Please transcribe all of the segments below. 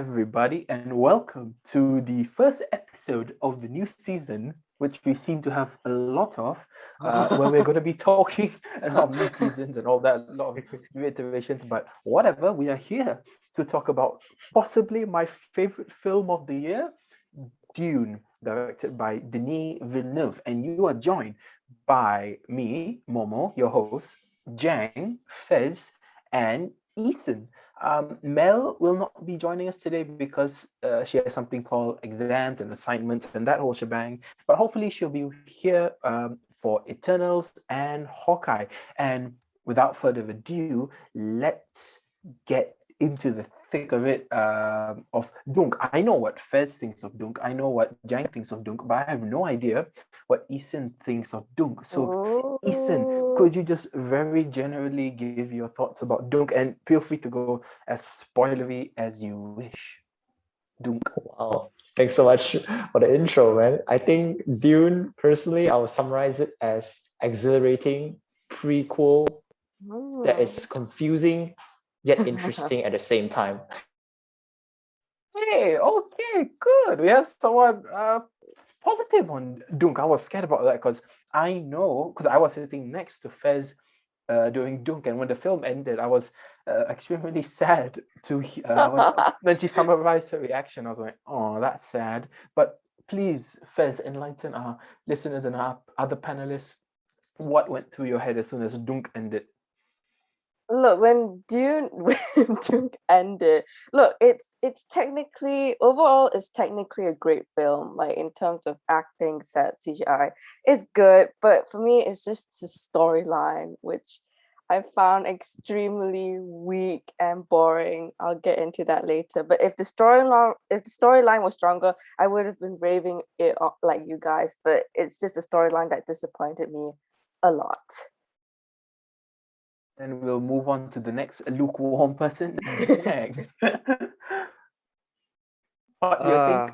everybody, and welcome to the first episode of the new season, which we seem to have a lot of, where we're going to be talking a lot of new seasons and all that, a lot of new iterations. But whatever, we are here to talk about possibly my favorite film of the year, Dune, directed by Denis Villeneuve. And you are joined by me, Momo, your host, Jang, Fez, and Eason. Mel will not be joining us today because she has something called exams and assignments and that whole shebang. But hopefully she'll be here for Eternals and Hawkeye. And without further ado, let's get into the thick of it of Dunk. I know what Fez thinks of Dunk. I know what Jang thinks of Dunk, but I have no idea what Eason thinks of Dunk. So, Eason, could you just very generally give your thoughts about Dunk, and feel free to go as spoilery as you wish. Dunk. Wow. Thanks so much for the intro, man. I think Dune, personally, I would summarize it as exhilarating prequel that is confusing yet interesting at the same time. Hey, okay, good. We have someone positive on Dunk. I was scared about that because I know, because I was sitting next to Fez during Dunk, and when the film ended, I was extremely sad to when she summarized her reaction. I was like, oh, that's sad. But please, Fez, enlighten our listeners and our other panelists. What went through your head as soon as Dunk ended? Look, when Dune ended, look, it's technically overall it's technically a great film, like in terms of acting, set, CGI. It's good, but for me it's just the storyline, which I found extremely weak and boring. I'll get into that later. But if the storyline was stronger, I would have been raving it up like you guys. But it's just a storyline that disappointed me a lot. Then we'll move on to the next lukewarm person, Jang. What do you think?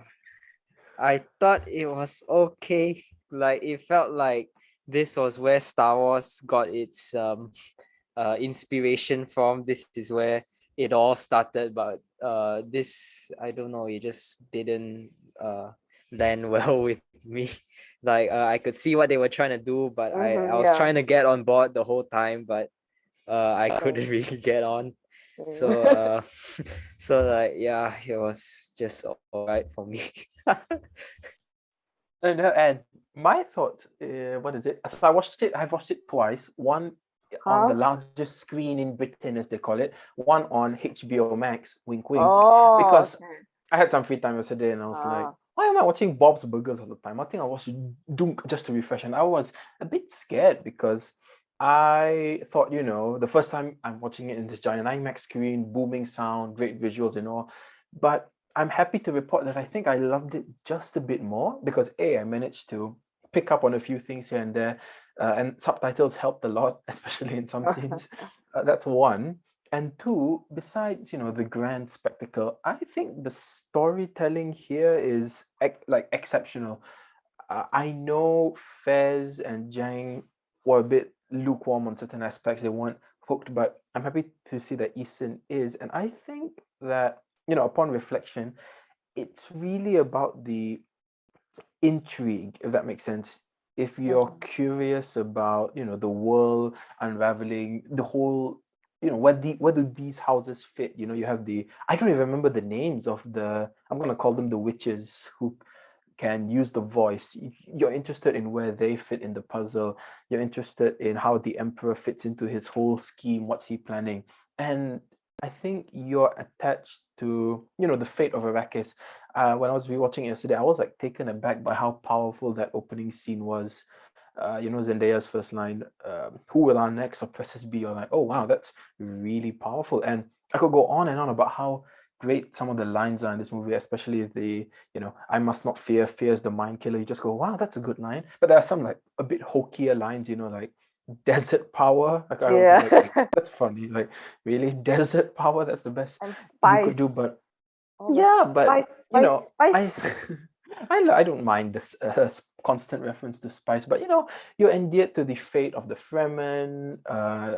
I thought it was okay. Like it felt like this was where Star Wars got its inspiration from. This is where it all started, but this, I don't know, it just didn't land well with me. Like I could see what they were trying to do, but I was trying to get on board the whole time, but I couldn't really get on. So so like yeah, it was just all right for me. And my thought, what is it? So I've watched it twice. One on the largest screen in Britain, as they call it. One on HBO Max, wink wink. Because I had some free time yesterday and I was like, why am I watching Bob's Burgers all the time? I think I watched Dunk just to refresh. And I was a bit scared because I thought, the first time I'm watching it in this giant IMAX screen, booming sound, great visuals and all. But I'm happy to report that I think I loved it just a bit more because I managed to pick up on a few things here and there, and subtitles helped a lot, especially in some scenes. That's one. And two, besides, the grand spectacle, I think the storytelling here is exceptional. I know Fez and Jang were a bit lukewarm on certain aspects. They weren't hooked, but I'm happy to see that Eason is. And I think that, upon reflection, it's really about the intrigue, if that makes sense. If you're curious about, the world unraveling, the whole, where do these houses fit? You have I don't even remember the names of I'm gonna call them the witches who can use the voice. You're interested in where they fit in the puzzle. You're interested in how the emperor fits into his whole scheme. What's he planning? And I think you're attached to, the fate of Arrakis. When I was rewatching it yesterday, I was like taken aback by how powerful that opening scene was. Zendaya's first line, "Who will our next oppressors be?" You're like, oh wow, that's really powerful. And I could go on and on about how great some of the lines are in this movie, especially the, "I must not fear, fear is the mind killer." You just go, wow, that's a good line. But there are some like a bit hokier lines, like desert power. Like I was like, that's funny. Like, really, desert power? That's the best And you could do. spice. But All the yeah, but spice. I don't mind this constant reference to spice, but you're endeared to the fate of the Fremen,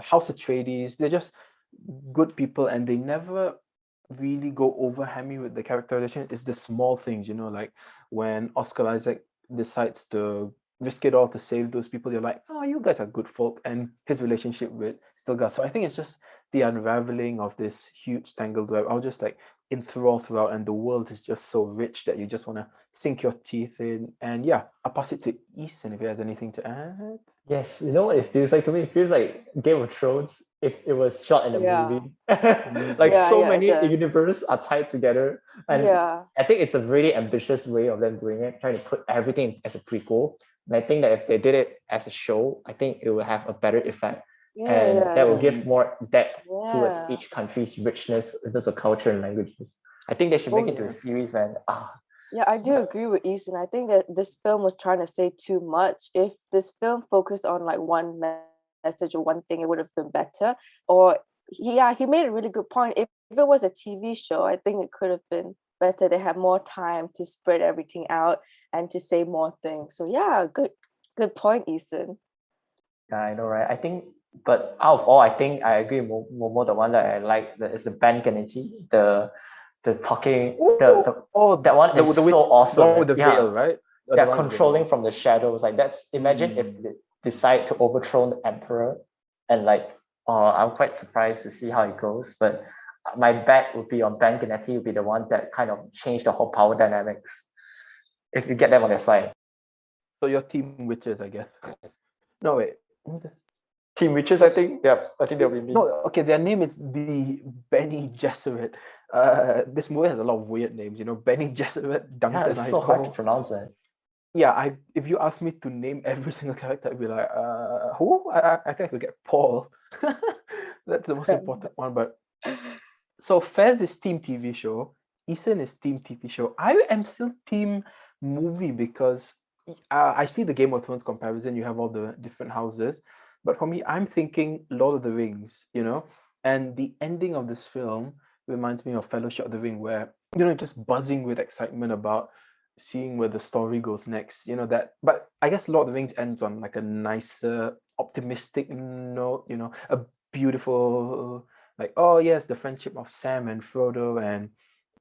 House Atreides. They're just good people, and they never really go over hammy with the characterization. It's the small things, like when Oscar Isaac decides to risk it all to save those people. You're like, oh, you guys are good folk, and his relationship with Stilgar. So I think it's just the unraveling of this huge tangled web. I was just like enthralled throughout, and the world is just so rich that you just want to sink your teeth in. And yeah, I'll pass it to Eason if he has anything to add. Yes, you know what it feels like to me? It feels like Game of Thrones if it was shot in a movie. Like Yeah, so yeah, it many does. universes are tied together. And Yeah. I think it's a really ambitious way of them doing it, trying to put everything as a prequel. And I think that if they did it as a show, I think it will have a better effect. And that will give more depth towards Yeah. each country's richness in terms of culture and languages. I think they should make it into a series, man. Yeah, I do agree with Eason. I think that this film was trying to say too much. If this film focused on like one message or one thing, it would have been better. Or he made a really good point. If it was a TV show, I think it could have been better. They had more time to spread everything out and to say more things. So yeah, good point, Eason. Yeah, I know, right? I think, but out of all, I think I agree with Momo. The one that I like is the Ben Kennedy, the talking, that one is so awesome. The one with the veil, right? Yeah, controlling from the shadows. Like that's imagine if they decide to overthrow the emperor, and like, I'm quite surprised to see how it goes. But my bet would be on Ben Kennedy would be the one that kind of changed the whole power dynamics. If you get them on their side. So your team witches, I guess. No wait. Team Witches, I think. Yeah, I think they'll be me. No, okay, their name is the Benny Gesserit. This movie has a lot of weird names, Benny Gesserit, Duncan. Yeah, it's so hard to pronounce it. Yeah, if you ask me to name every single character, I'd be like, who? I think I could get Paul. That's the most important one. But so Fezzz is team TV show. Eason is team TV show. I am still team movie because I see the Game of Thrones comparison. You have all the different houses. But for me, I'm thinking Lord of the Rings, and the ending of this film reminds me of Fellowship of the Ring, where, just buzzing with excitement about seeing where the story goes next, that. But I guess Lord of the Rings ends on like a nicer, optimistic note, a beautiful, like, oh yes, the friendship of Sam and Frodo and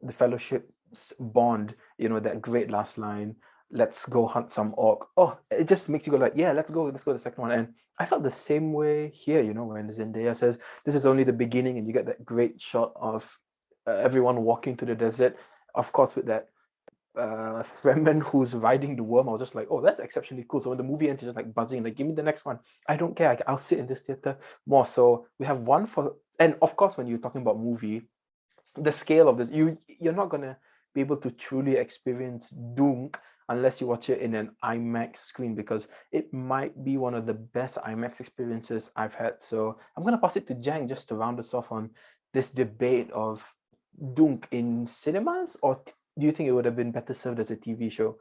the fellowship's bond, that great last line, let's go hunt some orc. Oh, it just makes you go like, yeah, let's go to the second one. And I felt the same way here, when Zendaya says this is only the beginning, and you get that great shot of everyone walking to the desert, of course, with that Fremen who's riding the worm. I was just like, oh, that's exceptionally cool. So when the movie ends, it's just like buzzing, like, give me the next one. I don't care. I'll sit in this theater more. So we have one for, and of course, when you're talking about movie, the scale of this, you're not gonna be able to truly experience Dune unless you watch it in an IMAX screen, because it might be one of the best IMAX experiences I've had. So I'm gonna pass it to Jang just to round us off on this debate of Dune in cinemas, or do you think it would have been better served as a TV show?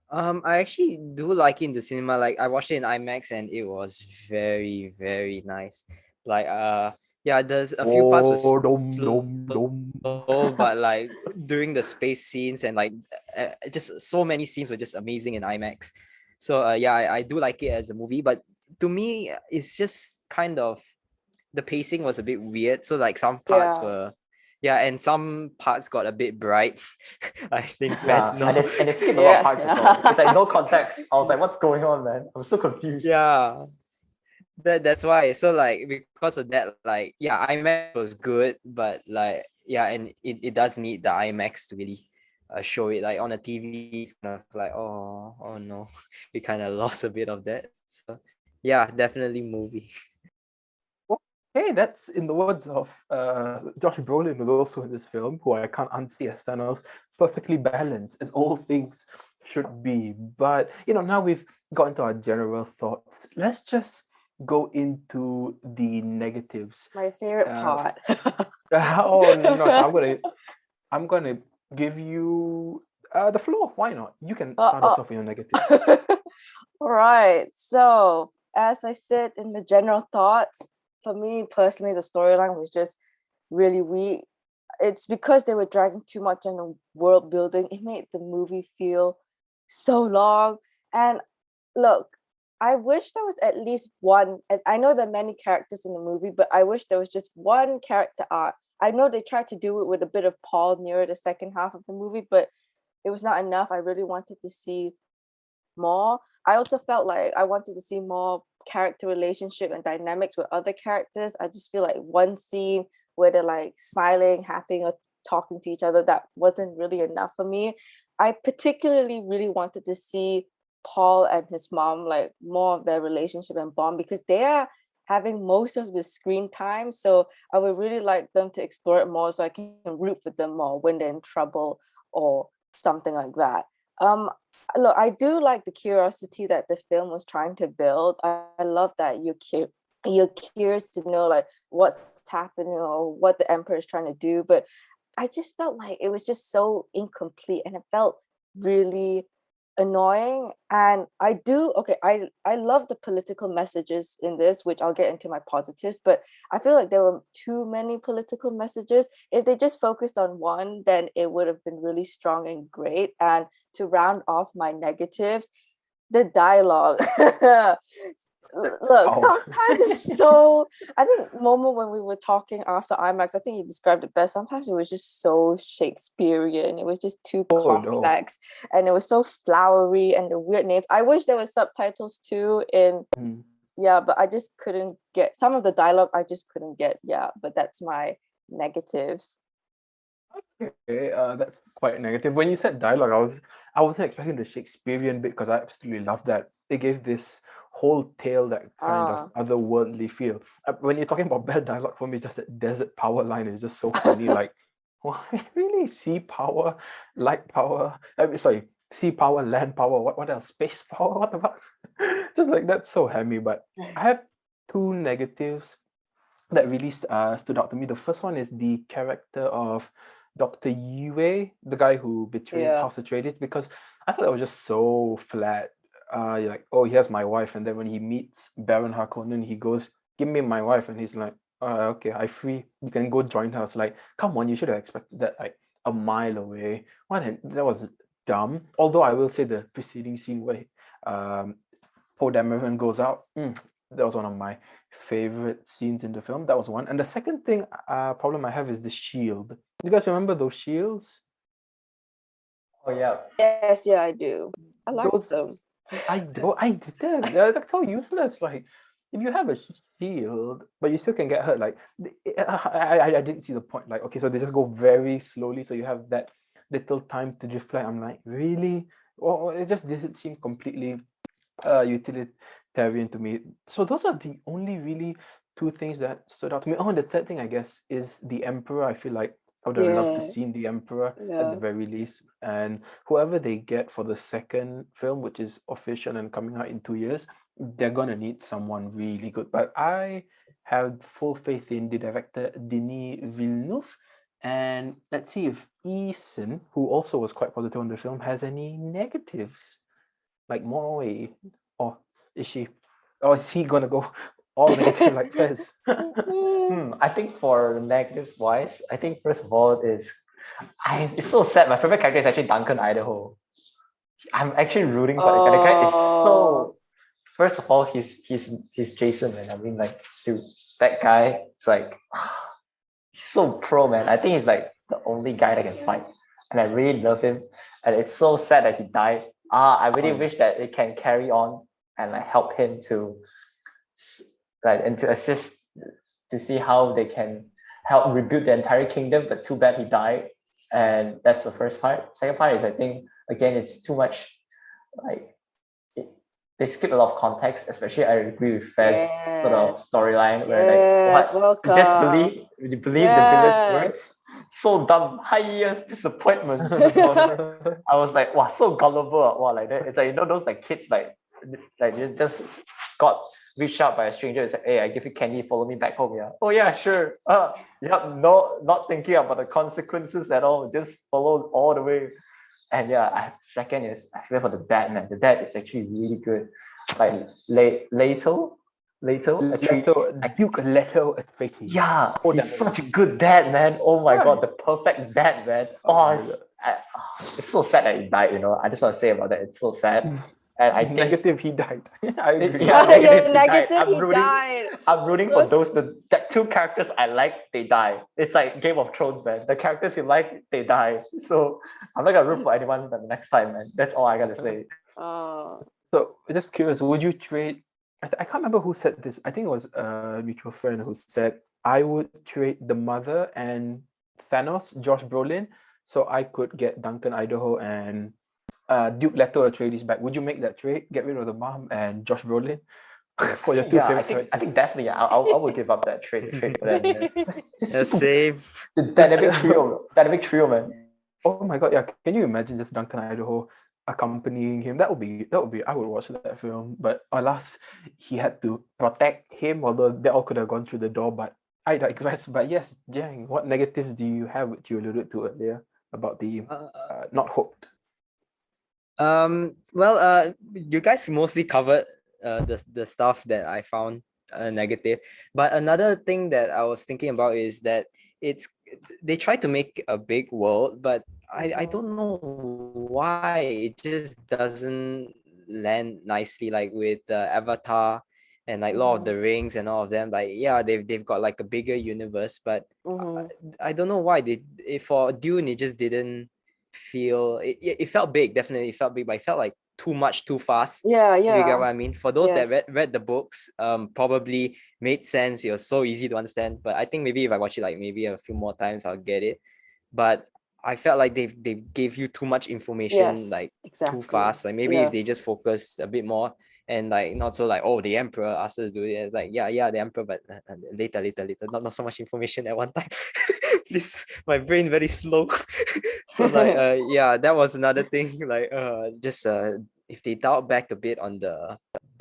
I actually do like it in the cinema. Like I watched it in IMAX and it was very, very nice. Like yeah, there's a few parts was slow, but like during the space scenes and like just so many scenes were just amazing in IMAX. So yeah, I do like it as a movie, but to me it's just kind of the pacing was a bit weird. So like some parts were and some parts got a bit bright. I think and they skip a lot of parts as well. It's like no context. I was like, what's going on, man? I'm so confused. Yeah. That's why. So like because of that, like IMAX was good, but like and it does need the IMAX to really show it. Like on a TV, it's kind of like oh no, we kind of lost a bit of that. So yeah, definitely movie. Hey, that's in the words of Josh Brolin, who's also in this film, who I can't unsee as Thanos, perfectly balanced, as all things should be. But, now we've got into our general thoughts. Let's just go into the negatives. My favorite part. Oh, no, I'm gonna give you the floor. Why not? You can start us off with your negative. All right. So, as I said in the general thoughts, for me personally, the storyline was just really weak. It's because they were dragging too much on the world building. It made the movie feel so long. And look, I wish there was at least one, and I know there are many characters in the movie, but I wish there was just one character arc I know they tried to do it with a bit of Paul near the second half of the movie, but it was not enough. I really wanted to see more. I also felt like I wanted to see more character relationship and dynamics with other characters. I just feel like one scene where they're like smiling, happy, or talking to each other, that wasn't really enough for me. I particularly really wanted to see Paul and his mom, like more of their relationship and bond, because they are having most of the screen time. So I would really like them to explore it more so I can root for them more when they're in trouble or something like that. Look, I do like the curiosity that the film was trying to build. I love that you're curious to know like what's happening or what the emperor is trying to do, but I just felt like it was just so incomplete and it felt really annoying. And I love the political messages in this, which I'll get into my positives, but I feel like there were too many political messages. If they just focused on one, then it would have been really strong and great. And to round off my negatives, the dialogue. Look, sometimes it's so, I think Momo, when we were talking after IMAX, I think you described it best. Sometimes it was just so Shakespearean. It was just too complex and it was so flowery and the weird names. I wish there were subtitles too but I just couldn't get some of the dialogue. I just couldn't get. But that's my negatives. Okay, that's quite negative. When you said dialogue, I wasn't expecting the Shakespearean bit because I absolutely love that. It gave this whole tale that kind of otherworldly feel. When you're talking about bad dialogue, for me, it's just that desert power line is just so funny. Like, what, really? Sea power, light power? Sea power, land power. What else? Space power? What the fuck? Just like that's so hammy. But I have two negatives that really stood out to me. The first one is the character of Dr. Yue, the guy who betrays House Atreides, because I thought that was just so flat. You're like, oh, here's my wife, and then when he meets Baron Harkonnen, he goes, "Give me my wife," and he's like, "Okay, I free. You can go join her." So like, come on, you should have expected that like a mile away. That was dumb. Although I will say the preceding scene where Poe Dameron goes out, that was one of my favorite scenes in the film. That was one. And the second thing problem I have is the shield. You guys remember those shields? Oh yeah. Yes, I do. I like them. I didn't. They're like so useless. Like if you have a shield, but you still can get hurt. Like I didn't see the point. Like okay, so they just go very slowly, so you have that little time to reflect. I'm like, really? Well, it just didn't seem completely utilitarian to me. So those are the only really two things that stood out to me. Oh, and the third thing I guess is the Emperor. I feel like I would have loved to see the Emperor at the very least. And whoever they get for the second film, which is official and coming out in 2 years, they're gonna need someone really good. But I have full faith in the director Denis Villeneuve. And let's see if Eason, who also was quite positive on the film, has any negatives. Like Momo, or is she? Or is he gonna go all negative like Fezzz? I think for negatives wise, I think first of all it's so sad. My favorite character is actually Duncan Idaho. I'm actually rooting for the guy. The guy is so. First of all, he's Jason, man. I mean, like, dude, that guy. It's like he's so pro, man. I think he's like the only guy that can fight, and I really love him. And it's so sad that he died. I really wish that it can carry on and like help him to and to assist to see how they can help rebuild the entire kingdom. But too bad he died, and that's the first part. Second part is I think again it's too much like they skip a lot of context, especially I agree with Fezz's sort of storyline where like what you just believe the villain's words. So dumb, high disappointment. I was like, wow, so gullible. Wow, like that. It's like those like kids like you just got reached out by a stranger and said, "Hey, I give you candy, follow me back home." Yeah. Oh yeah, sure. Not thinking about the consequences at all. Just follow all the way. And second is I feel for the dad, man. The dad is actually really good. Like Leto, Duke Leto Atreides. Yeah, he's such a good dad, man. Oh my god, the perfect dad, man. It's so sad that he died. I just want to say about that. It's so sad. And I think Negative, he died. I agree. yeah, Yeah, negative, he died. negative, he died. I'm rooting for those that two characters I like, they die. It's like Game of Thrones, man. The characters you like, they die. So I'm not gonna root for anyone the next time, man. That's all I gotta say. So just curious, would you trade? I can't remember who said this. I think it was a mutual friend who said I would trade the mother and Thanos, Josh Brolin, so I could get Duncan Idaho and Duke Leto Atreides back. Would you make that trade? Get rid of the mom and Josh Brolin for your two Yeah, favorite I characters? think definitely. I would give up that trade for them. Man. The same. The dynamic trio, man. Oh my god, yeah. Can you imagine just Duncan Idaho accompanying him? That would be I would watch that film. But alas, he had to protect him, although they all could have gone through the door, but I digress. But yes, Jang, what negatives do you have which you alluded to earlier about the not hooked? You guys mostly covered the stuff that I found negative. But another thing that I was thinking about is that they try to make a big world, but I don't know why it just doesn't land nicely, like with Avatar and like Lord of the Rings and all of them. Like yeah, they've got like a bigger universe, but I don't know why for Dune it just didn't feel it felt big. Definitely it felt big, but it felt like too much too fast. Yeah, You get yeah. what I mean? For those Yes. that read the books, probably made sense. It was so easy to understand. But I think maybe if I watch it like maybe a few more times, I'll get it. But I felt like they gave you too much information, Yes, like exactly. too fast. Like maybe if they just focused a bit more and like not so like, oh, the emperor asked us to do it. It's like yeah the emperor, but later, not so much information at one time. Please, my brain very slow. So like yeah, that was another thing. Like just if they dialed back a bit on the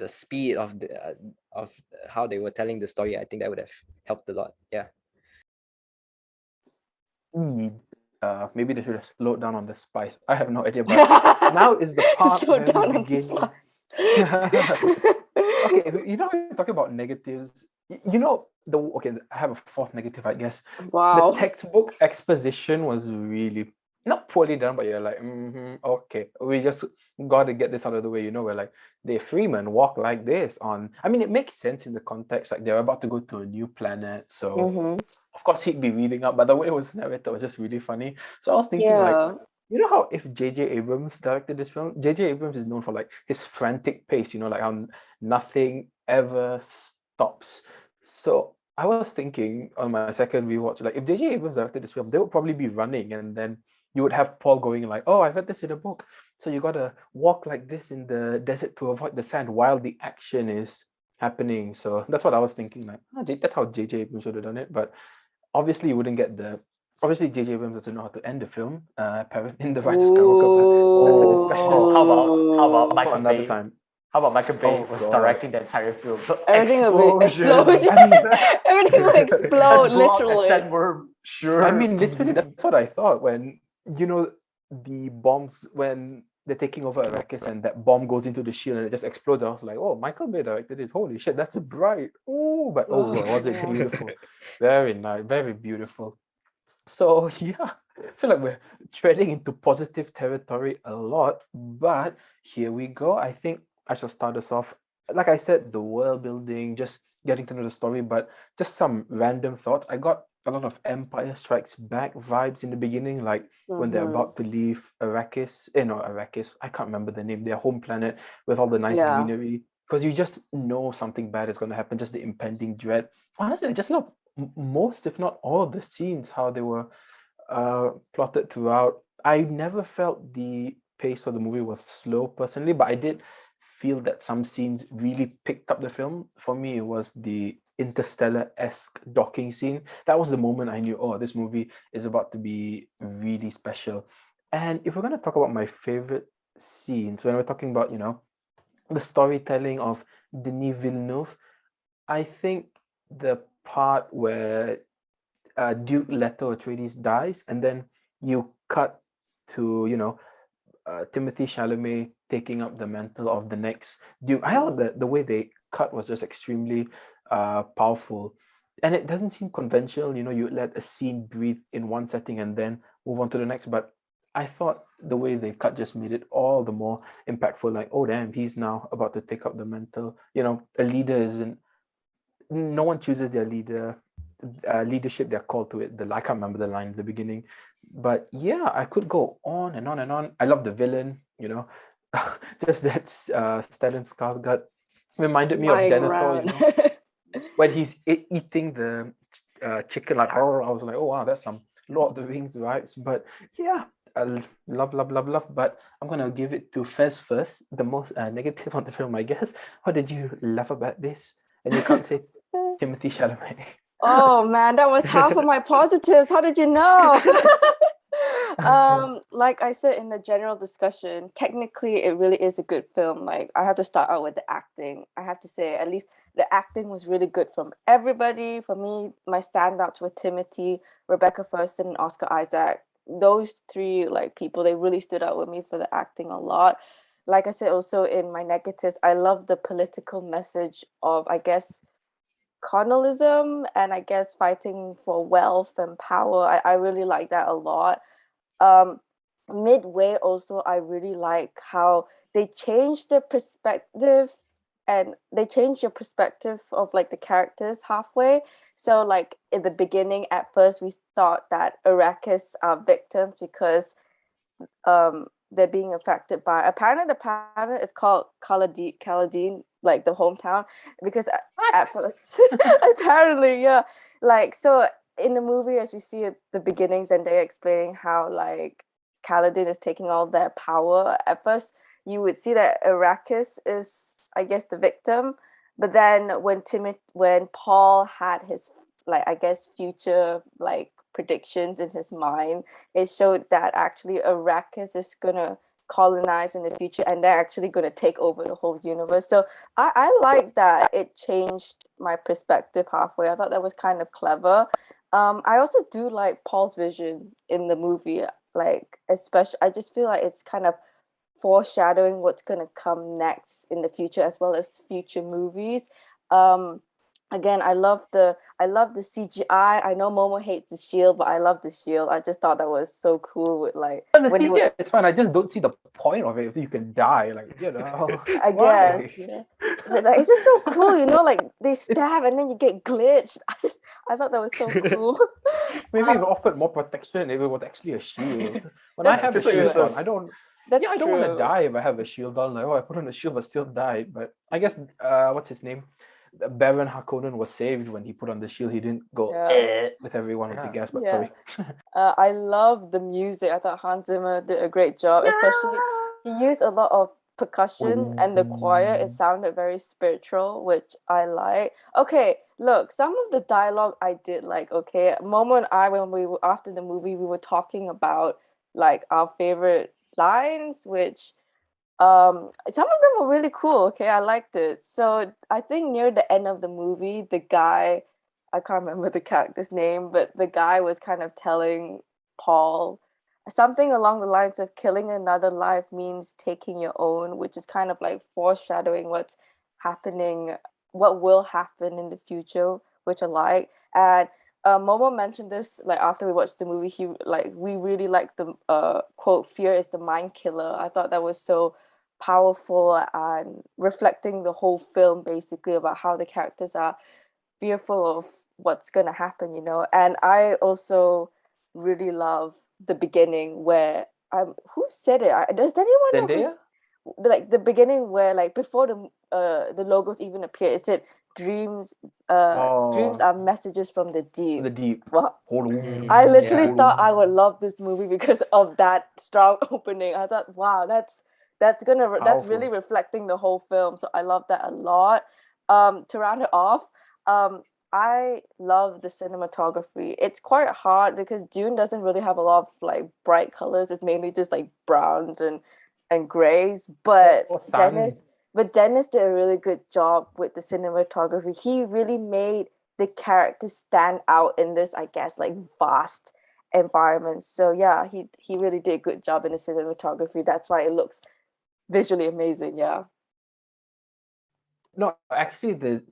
speed of of how they were telling the story, I think that would have helped a lot. Yeah. Maybe they should have slowed down on the spice. I have no idea, but now is the part Slow where down we on the begin. spice. Okay, we're talking about negatives. I have a fourth negative, I guess. Wow. The textbook exposition was really not poorly done, but you're like, okay, we just got to get this out of the way. We're like, the Freeman walk like this on. I mean, it makes sense in the context, like they're about to go to a new planet, so of course he'd be reading up, but the way it was narrated was just really funny. So I was thinking, like, how if J.J. Abrams directed this film, J.J. Abrams is known for like his frantic pace, like how nothing ever stops. So I was thinking on my second rewatch, like if J.J. Abrams directed this film, they would probably be running, and then you would have Paul going like, "Oh, I read this in a book, so you gotta walk like this in the desert to avoid the sand while the action is happening." So that's what I was thinking, like, that's how J.J. Abrams should have done it, but obviously you wouldn't get the. Obviously, J.J. Abrams doesn't know how to end the film, in the Rise of Skywalker, but that's a discussion. How about Michael for another Bay? time. How about Michael Bay Oh, was God. directing the entire film? So Everything will be explosion. I mean, Everything will explode, Let's go out literally. and sandworm. Sure. I mean, literally, that's what I thought when, the bombs, when they're taking over Arrakis and that bomb goes into the shield and it just explodes. I was like, oh, Michael Bay directed this. Holy shit, that's bright. Oh, but oh, God, was it beautiful. Very nice, very beautiful. So, yeah, I feel like we're treading into positive territory a lot, but here we go. I think I shall start us off. Like I said, the world building, just getting to know the story, but just some random thoughts. I got a lot of Empire Strikes Back vibes in the beginning, like when they're about to leave Arrakis. Not Arrakis, I can't remember the name, their home planet with all the nice greenery. Because you just know something bad is going to happen, just the impending dread. Honestly, I just love most, if not all, of the scenes, how they were plotted throughout. I never felt the pace of the movie was slow personally, but I did feel that some scenes really picked up the film. For me, it was the Interstellar-esque docking scene. That was the moment I knew, oh, this movie is about to be really special. And if we're going to talk about my favorite scenes, when we're talking about, the storytelling of Denis Villeneuve, I think the part where Duke Leto Atreides dies, and then you cut to Timothée Chalamet taking up the mantle of the next Duke. I thought that the way they cut was just extremely powerful, and it doesn't seem conventional. You let a scene breathe in one setting and then move on to the next. But I thought the way they cut just made it all the more impactful. Like, oh damn, he's now about to take up the mental. A leader isn't. No one chooses their leader. Leadership, they're called to it. I can't remember the line at the beginning, but yeah, I could go on and on and on. I love the villain. Just that Stellan Skarsgård reminded me of Flying Denethor. around. When he's eating the chicken, like, oh, I was like, oh wow, that's some Lord of the Rings vibes. But yeah, I love, love, love, love. But I'm gonna give it to Fezzz first, the most negative on the film, I guess. What did you love about this? And you can't say Timothy Chalamet. Oh man, that was half of my positives. How did you know? Like I said in the general discussion, technically it really is a good film. Like I have to start out with the acting. I have to say at least the acting was really good from everybody. For me, my standouts were Timothy, Rebecca Ferguson, and Oscar Isaac. Those three people, they really stood out with me for the acting a lot. Like I said, also in my negatives, I love the political message of, I guess, colonialism and I guess fighting for wealth and power. I really like that a lot. Midway also, I really like how they changed the perspective and they changed your perspective of the characters halfway. So in the beginning, at first we thought that Arrakis are victims because they're being affected by, apparently the planet is called Caladine, like the hometown, because at first apparently, yeah, so in the movie, as we see at the beginnings, and they're explaining how Kaladin is taking all their power. At first you would see that Arrakis is, I guess, the victim, but then when Paul had his I guess future predictions in his mind, it showed that actually Arrakis is gonna colonize in the future and they're actually gonna take over the whole universe. So I like that it changed my perspective halfway. I thought that was kind of clever. I also do like Paul's vision in the movie, especially I just feel like it's kind of foreshadowing what's gonna come next in the future as well as future movies. Again, I love the CGI. I know Momo hates the shield, but I love the shield. I just thought that was so cool with the CGI is fine. I just don't see the point of it if you can die. I guess, yeah. But it's just so cool, they stab and then you get glitched. I thought that was so cool. Maybe if it offered more protection, if it was actually a shield. When I That's have a true. shield on, I don't. That's I don't want to true. die if I have a shield on. Like, oh, I put on a shield but still died. But I guess what's his name? Baron Harkonnen was saved when he put on the shield. He didn't go with everyone with the gas. But sorry. I love the music. I thought Hans Zimmer did a great job. Especially he used a lot of percussion and the choir. It sounded very spiritual, which I like. Okay, look, some of the dialogue I did like. Okay, Momo and I, when we were after the movie, we were talking about our favorite lines, which some of them were really cool. Okay, I liked it. So I think near the end of the movie, the guy, I can't remember the character's name, but the guy was kind of telling Paul something along the lines of killing another life means taking your own, which is kind of foreshadowing what's happening, what will happen in the future, which I like. And Momo mentioned this after we watched the movie. He we really liked the quote, "Fear is the mind killer." I thought that was so powerful and reflecting the whole film basically about how the characters are fearful of what's gonna happen, And I also really love the beginning where who said it? Does anyone know the beginning where before the logos even appear, it said dreams are messages from the deep. The deep. Well, I literally thought I would love this movie because of that strong opening. I thought, wow, that's really reflecting the whole film. So I love that a lot. To round it off, I love the cinematography. It's quite hard because Dune doesn't really have a lot of bright colors. It's mainly just browns and grays. But Dennis did a really good job with the cinematography. He really made the characters stand out in this, I guess, vast environment. So yeah, he really did a good job in the cinematography. That's why it looks visually amazing. Yeah. No, actually, the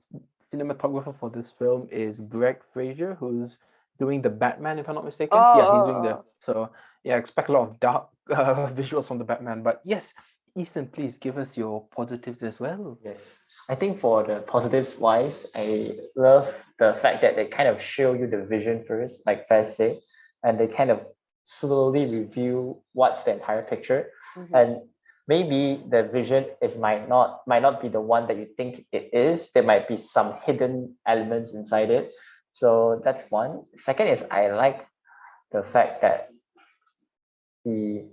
cinematographer for this film is Greg Fraser, who's doing the Batman, if I'm not mistaken. Yeah, he's doing so yeah, expect a lot of dark visuals from the Batman. But yes, Eason, please give us your positives as well. Yes. I think for the positives wise, I love the fact that they kind of show you the vision first, like Fezzz said, and they kind of slowly reveal what's the entire picture. And maybe the vision is might not be the one that you think it is. There might be some hidden elements inside it. So that's one. Second is I like the fact that the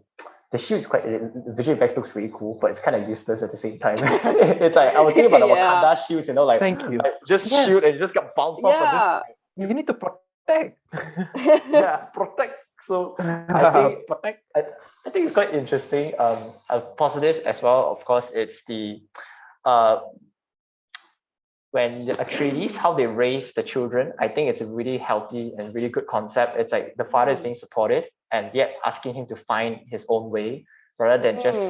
shield is quite the visual effects looks really cool, but it's kind of useless at the same time. It's like I was thinking about the Wakanda shields, like Thank you. like just shoot and you just get bounced off of this. You need to protect. Protect. So I think protect. I think it's quite interesting. Positives as well, of course, it's the when the Atreides, how they raise the children. I think it's a really healthy and really good concept. It's like the father is being supportive and yet asking him to find his own way rather than just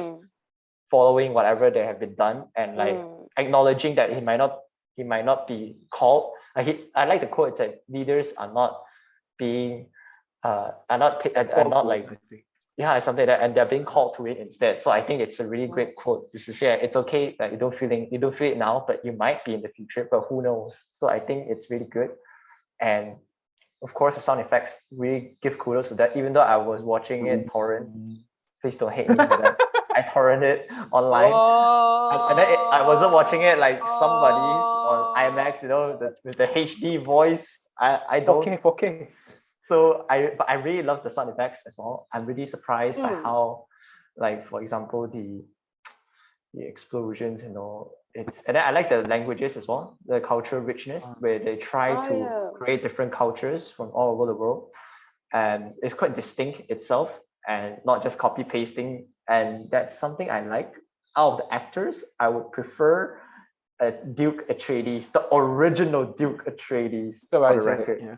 following whatever they have been done, and like acknowledging that he might not be called. I like the quote. It's like leaders are not being something like that, and they're being called to it instead. So I think it's a really great quote to share. It's okay that you don't feel it now, but you might be in the future, but who knows? So I think it's really good. And of course, the sound effects really give kudos to that. Even though I was watching it torrent, please don't hate me for that. I torrent it online, and then I wasn't watching it like somebody on IMAX, with the HD voice. I don't. 4K. So I really love the sound effects as well. I'm really surprised by how, like for example, the explosions, and then I like the languages as well, the cultural richness where they try to create different cultures from all over the world, and it's quite distinct itself and not just copy pasting. And that's something I like. Out of the actors, I would prefer Duke Atreides, the original Duke Atreides, for the record. Yeah.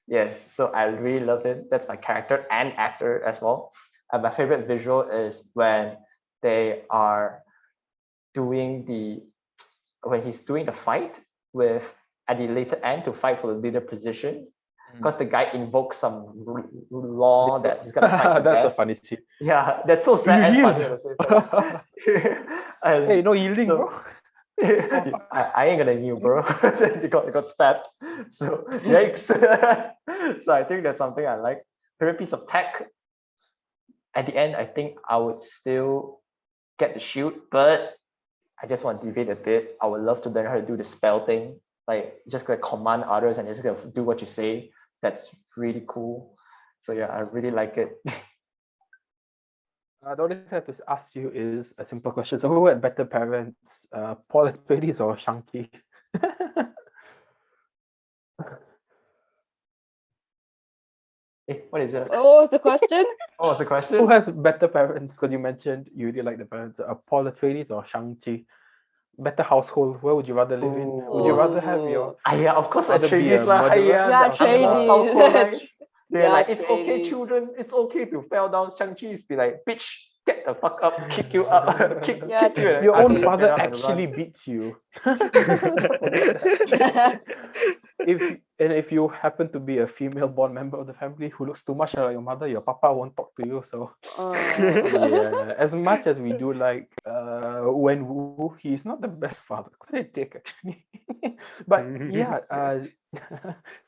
Yes, so I really love it. That's my character and actor as well. And my favorite visual is when they are when he's doing the fight with at the later end to fight for the leader position, because the guy invokes some law that he's gonna fight to That's death. a funny scene. Yeah, that's so sad and funny at the same time. Hey, no yielding, bro. I ain't gonna kneel, bro. you got stabbed. So yikes. So I think that's something I like. Favorite piece of tech. At the end, I think I would still get the shield, but I just want to deviate a bit. I would love to learn how to do the spell thing, like just gonna command others and just gonna do what you say. That's really cool. So yeah, I really like it. The only thing I have to ask you is a simple question. So who had better parents, Paul Atreides or Shang-Chi? What is it? What was the question? What was the question? Who has better parents? Because you mentioned you really like the parents. Paul Atreides or Shang-Chi? Better household. Where would you rather live in? Would you rather have your... yeah, of course, rather be Atreides a lah. murderer? Yeah, Atreides. They're like, it's okay, children. It's okay to fall down. Shang-Chi's be like, bitch, get the fuck up, kick you up, kick you. Your own father actually beats you. If you happen to be a female-born member of the family who looks too much like your mother, your papa won't talk to you. So yeah, as much as we do like Wen Wu, he's not the best father. Quite a dick actually. But yeah,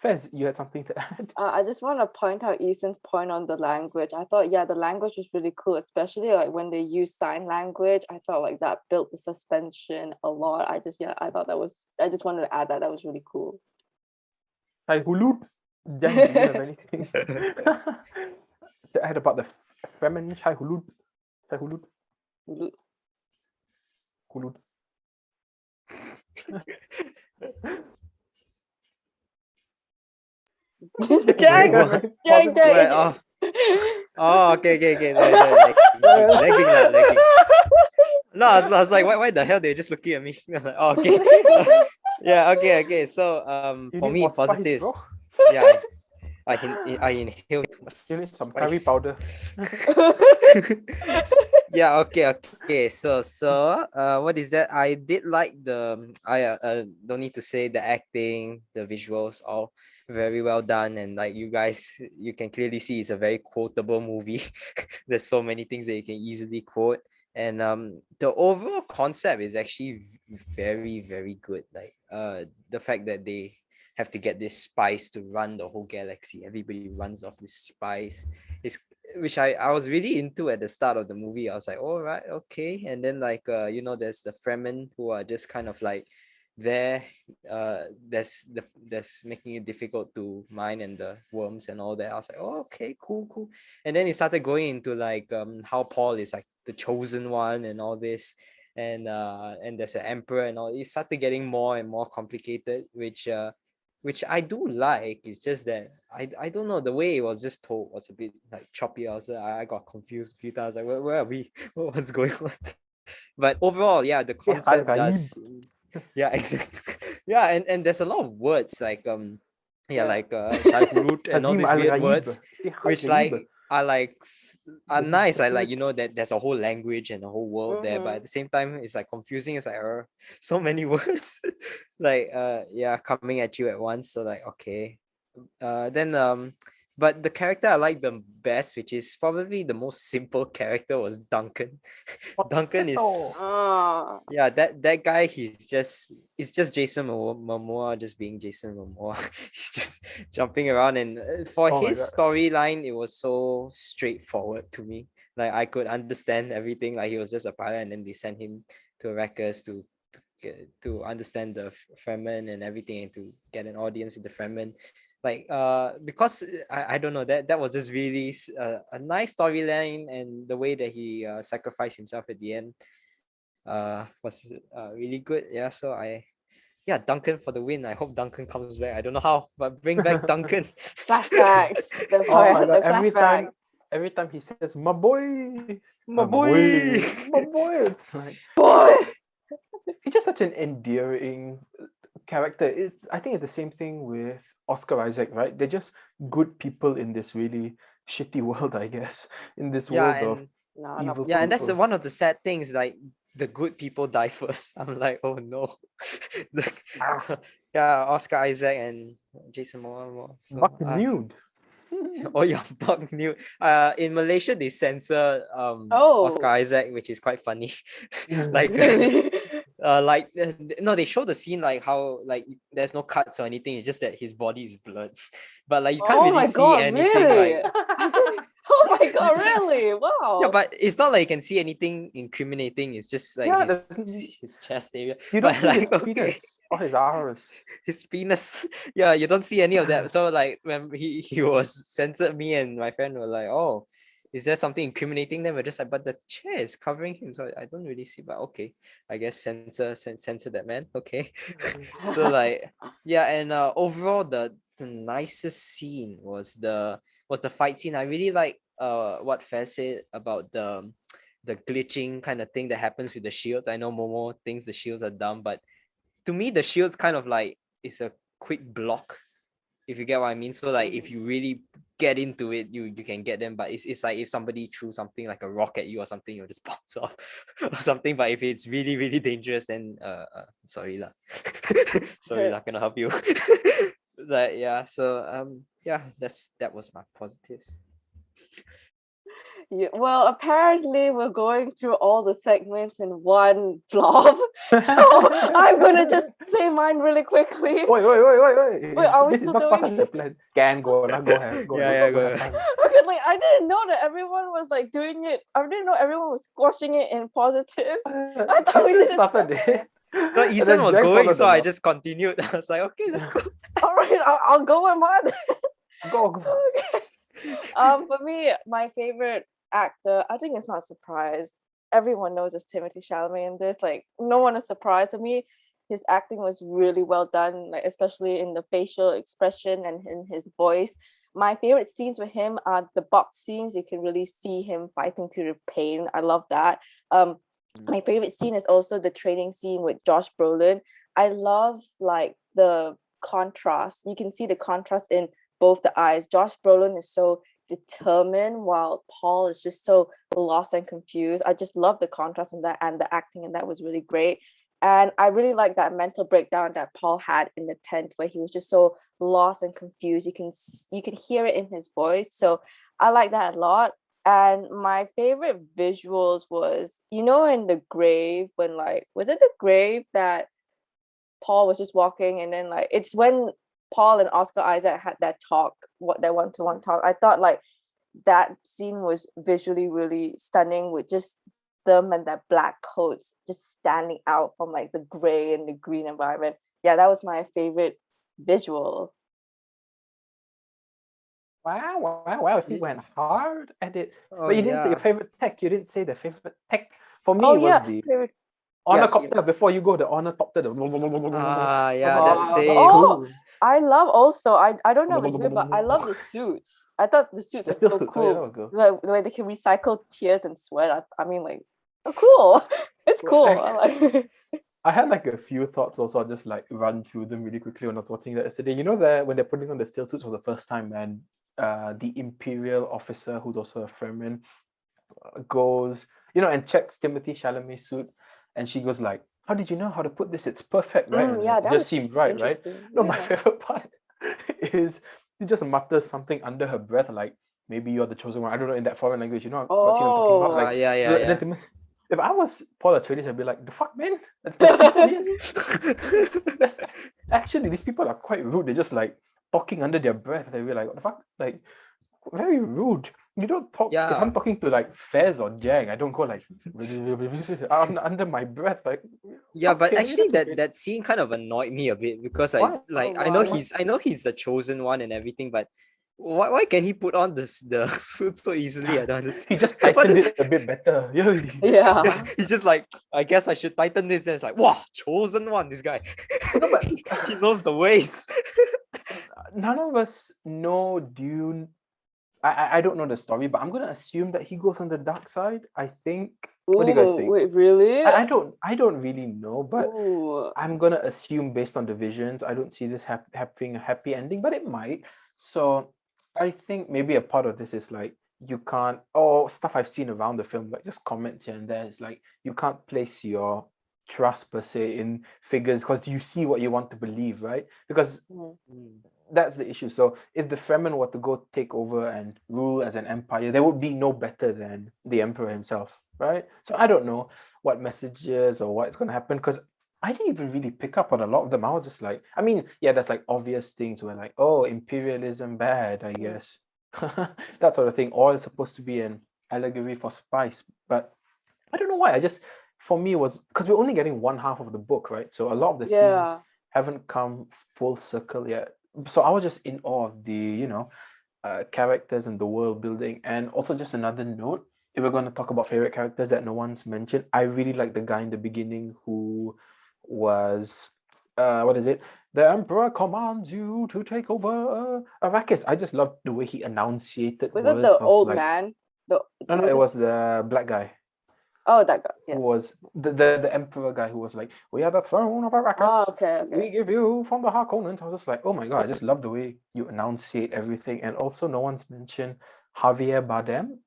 Fezzz, you had something to add? I just want to point out Eason's point on the language. I thought, the language was really cool, especially like when they use sign language. I felt like that built the suspension a lot. I just wanted to add that. That was really cool. Hi, Hulu. Jang, do you have anything to add about the feminine? Hi, Hulu. Hi, Hulu. Hulu. Gang. Okay. Lagging. No, I was like, why the hell they're just looking at me? I was like, okay. Yeah, okay. So for me, positives. Yeah, I inhale too much. You need some curry powder. Yeah, okay. So what is that? I did like I don't need to say the acting, the visuals, all. very well done, and like you guys, you can clearly see it's a very quotable movie. There's so many things that you can easily quote, and the overall concept is actually very very good. Like the fact that they have to get this spice to run the whole galaxy. Everybody runs off this spice. Is which I was really into at the start of the movie. I was like, all right, okay. And then like there's the Fremen who are just kind of like there. That's making it difficult to mine and the worms and all that. I was like, oh, okay, cool. And then it started going into like how Paul is like the chosen one and all this. And there's an emperor and all. It started getting more and more complicated, which I do like. It's just that I don't know, the way it was just told was a bit like choppy. I got confused a few times. Like where are we? What's going on? But overall, yeah, the concept does. Yeah, exactly. Yeah, and there's a lot of words like like Shahurut and all these weird words, which like are like are nice. I like that there's a whole language and a whole world there, but at the same time it's like confusing. It's like so many words like coming at you at once. So like okay. Then but the character I like the best, which is probably the most simple character, was Duncan. Duncan is that guy. It's just Jason Momoa just being Jason Momoa. He's just jumping around, and for his storyline, it was so straightforward to me. Like I could understand everything. Like he was just a pilot, and then they sent him to Arrakis to understand the Fremen and everything, and to get an audience with the Fremen. Like because I don't know, that was just really a nice storyline, and the way that he sacrificed himself at the end was really good. Duncan for the win. I hope Duncan comes back. I don't know how, but bring back Duncan. Flashbacks. Every time he says my boy, my boy, it's like he's just such an endearing character. I think it's the same thing with Oscar Isaac, right? They're just good people in this really shitty world, I guess. In this world of evil people. And that's one of the sad things. Like the good people die first. I'm like, oh no. Oscar Isaac and Jason Momoa. Buck nude. Buck nude. In Malaysia they censor Oscar Isaac, which is quite funny. Like no, they show the scene like how like there's no cuts or anything. It's just that his body is blurred, but like you can't really see anything. Really? Oh my god, really? Wow. Yeah, but it's not like you can see anything incriminating. It's just like his chest area. You don't see his penis or his arms. His penis. Yeah, you don't see any of that. So like when he was censored, me and my friend were like, oh, is there something incriminating? Then we're just like, but the chair is covering him, so I don't really see. But okay, I guess censor that man. Okay. So like and overall the nicest scene was the fight scene. I really like what Fezzz said about the glitching kind of thing that happens with the shields. I know Momo thinks the shields are dumb, but to me the shields kind of like is a quick block, if you get what I mean. So like if you really get into it, you can get them, but it's like if somebody threw something like a rock at you or something, you'll just bounce off or something. But if it's really really dangerous, then sorry lah. Sorry lah, cannot help you. That was my positives. Yeah, well, apparently we're going through all the segments in one blob, so I'm gonna just say mine really quickly. Wait! Are we this still is not doing? Part of the plan. Can go on. Go ahead. Go ahead. Okay, like I didn't know that everyone was like doing it. I didn't know everyone was squashing it in positive. I thought we started it. No, Eason was going, so I just continued. I was like, okay, let's go. All right, I'll go with mine. Go. Okay. For me, my favorite actor, I think it's not a surprise. Everyone knows it's Timothée Chalamet in this. Like, no one is surprised. To me, his acting was really well done, like especially in the facial expression and in his voice. My favorite scenes with him are the box scenes. You can really see him fighting through the pain. I love that. My favorite scene is also the training scene with Josh Brolin. I love like the contrast. You can see the contrast in both the eyes. Josh Brolin is so determined while Paul is just so lost and confused. I just love the contrast in that, and the acting in that was really great. And I really like that mental breakdown that Paul had in the tent, where he was just so lost and confused. You can hear it in his voice. So I like that a lot. And my favorite visuals was, in the grave, when was it the grave that Paul was just walking, and then it's when Paul and Oscar Isaac had that talk, what their one-to-one talk. I thought that scene was visually really stunning, with just them and their black coats just standing out from the gray and the green environment. Yeah, that was my favorite visual. Wow. He went hard at it. Oh, But you didn't say your yeah. favorite tech. You didn't say the favorite tech. For me, Oh it was yeah, the favorite. Ornithopter. Before you go, the Ornithopter. Yeah, that That's same. cool. I love also, I don't know if it's good, but I love the suits. I thought the suits The are still so suit. Oh, yeah, that cool. was good. The way they can recycle tears and sweat. I mean, oh, cool. It's cool. I like I had a few thoughts also. I'll just run through them really quickly when I was watching that yesterday. You know that when they're putting on the still suits for the first time, and the Imperial officer, who's also a Fremen, goes, and checks Timothy Chalamet's suit, and she goes "How did you know how to put this? It's perfect, right?" And yeah, it that just was seemed right? interesting. No, my Yeah. favorite part is she just mutters something under her breath, "Maybe you're the chosen one." I don't know, in that foreign language. You know what scene I'm talking about? Yeah. And then if I was Paul Atreides, I'd be like, "The fuck, man! There's people here." That's actually, these people are quite rude. They're just talking under their breath. They'll be like, "What the fuck?" Very rude. You don't talk. If Yeah. I'm talking to Fezzz or Jang, I don't go under my breath. Yeah, but okay, actually that's okay. that scene kind of annoyed me a bit, because Why? I know he's the chosen one and everything, but why can he put on the suit so easily? I don't understand. He just What tightened is- it a bit better. Yeah. Yeah. He's just I guess I should tighten this. Then it's wow, chosen one, this guy. No, but he knows the ways. none of us know Dune. I don't know the story, but I'm gonna assume that he goes on the dark side. I think. What do you guys think? Wait, really? I don't really know, but Ooh. I'm gonna assume based on the visions. I don't see this having a happy ending, but it might. So I think maybe a part of this is you can't, or stuff I've seen around the film, just comments here and there. It's you can't place your trust per se in figures because you see what you want to believe, right? Because that's the issue. So if the Fremen were to go take over and rule as an empire, there would be no better than the Emperor himself, right? So I don't know what messages or what's going to happen, because I didn't even really pick up on a lot of them. I was just I mean, yeah, that's obvious things where oh, imperialism bad, I guess. That sort of thing. Oil is supposed to be an allegory for spice, but I don't know why. For me, it was because we're only getting one half of the book, right? So a lot of the themes haven't come full circle yet. So I was just in awe of the, characters and the world building. And also, just another note, if we're going to talk about favorite characters that no one's mentioned, I really like the guy in the beginning who was, what is it? The Emperor commands you to take over Arrakis. I just loved the way he enunciated Was words. it the old man? No, it was the black guy. Oh, that guy. Yeah. Who was the emperor guy who was "We are the throne of Arrakis. Oh, okay. We give you from the Harkonnens." I was just oh my god, I just love the way you enunciate everything. And also, no one's mentioned Javier Bardem.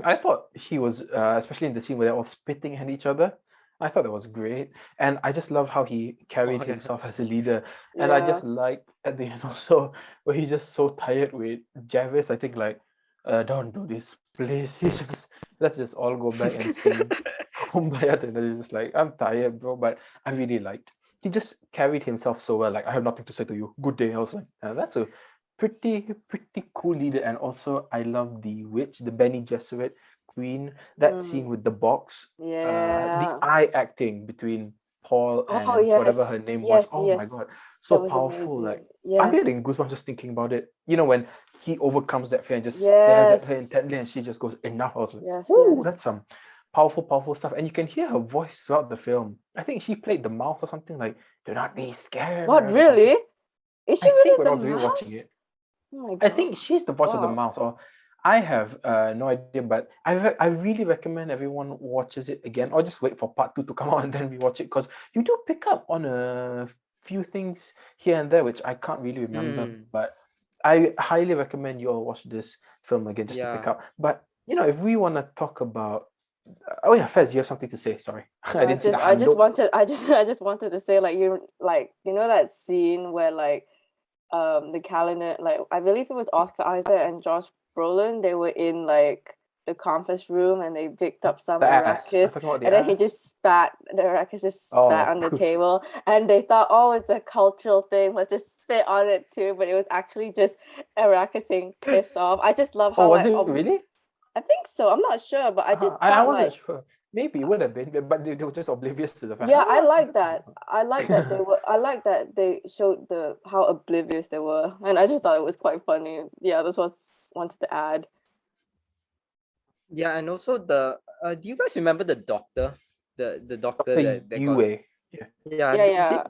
I thought he was, especially in the scene where they're all spitting at each other. I thought that was great, and I just loved how he carried himself as a leader. And I just like at the end also where he's just so tired with Jarvis. I think don't do this, please. Let's just all go back and sing Kumbaya. And then he's just I'm tired, bro. But I really liked. He just carried himself so well. I have nothing to say to you. Good day. I was that's a pretty cool leader. And also, I love the witch, the Bene Gesserit queen. That scene with the box. The eye acting between Paul and whatever her name was. Oh my god, so powerful! I'm getting goosebumps just thinking about it. When he overcomes that fear and just stares at her intently, and she just goes, "Enough!" I was "Ooh, that's some powerful stuff." And you can hear her voice throughout the film. I think she played the mouse or something "Do not be scared." What, really? Is she really the mouse? I was rewatching it. Oh my god. I think she's the voice of the mouse, or I have no idea, but I really recommend everyone watches it again, or just wait for part 2 to come out and then rewatch it, because you do pick up on a few things here and there which I can't really remember. But I highly recommend you all watch this film again just to pick up. But if we want to talk about Oh yeah, Fez, you have something to say. Sorry, I didn't see the I hand just up. wanted I just wanted to say, like, you know that scene where, like, the calendar, like, I believe it was Oscar Isaac and Josh Brolin, they were in, like, the conference room and they picked up some The ass. I'm arrakis, talking about the and then he ass. just spat the arrakis just spat Oh, on the table, and they thought, oh, it's a cultural thing, let's just spit on it too, but it was actually just arrakis saying piss off. I just love oh, how, was like, it really? I think so, I'm not sure, but I just I thought, wasn't like, sure. Maybe it would have been, but they were just oblivious to the fact. yeah, I like That's that. I like that they showed how oblivious they were, and I just thought it was quite funny. Yeah, that's what I wanted to add. Yeah, and also do you guys remember the doctor? The doctor Dr. that got Yue. Yeah. yeah, Yeah.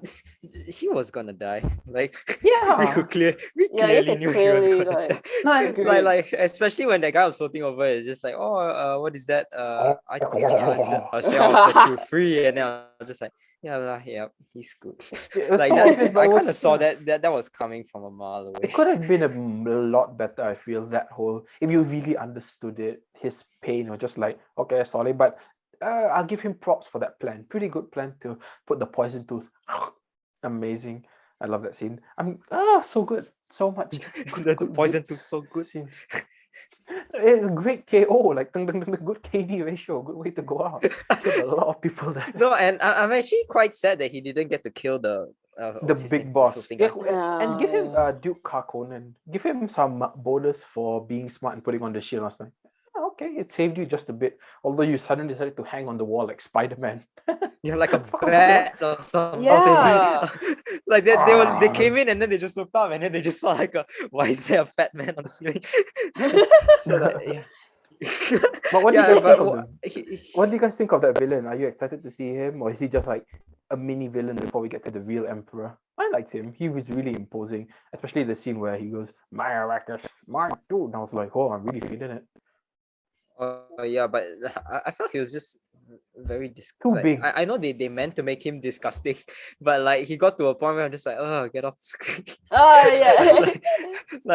he was gonna die. Like Yeah. we Yeah, you clearly could knew he was clearly, gonna like, die. No, agree. Like especially when that guy was floating over, it's just like, oh, what is that? I'll set you free, and then I was just like, yeah, he's good. it was Like so that, obvious, but I it kind of was saw that was coming from a mile away. it could have been a lot better. I feel that whole if you really understood it, his pain, or just like, okay, sorry, but I'll give him props for that plan. Pretty good plan to put the poison tooth. Amazing. I love that scene. So good. So much. The poison bits, tooth so good. scenes. It's a great KO, like good KD ratio, good way to go out. Killed a lot of people there. No, and I'm actually quite sad that he didn't get to kill the what's his big name? boss. The floating guy. Yeah, and give him Duke Harkonnen. Give him some bonus for being smart and putting on the shield last time. Okay, it saved you just a bit. Although you suddenly decided to hang on the wall like Spider-Man. Yeah, like a bat or something. Yeah. Like they came in and then they just looked up and then they just saw like why is there a fat man on the ceiling? So that yeah. But what do you Yeah, guys but think of what do you guys think of that villain? Are you excited to see him, or is he just like a mini villain before we get to the real emperor? I liked him. He was really imposing, especially the scene where he goes, "My Arrakis, my dude." And I was like, "Oh, I'm really feeling it." Yeah, but I felt he was just very Too big. I know they meant to make him disgusting, but like he got to a point where I'm just like, oh, get off the screen. Oh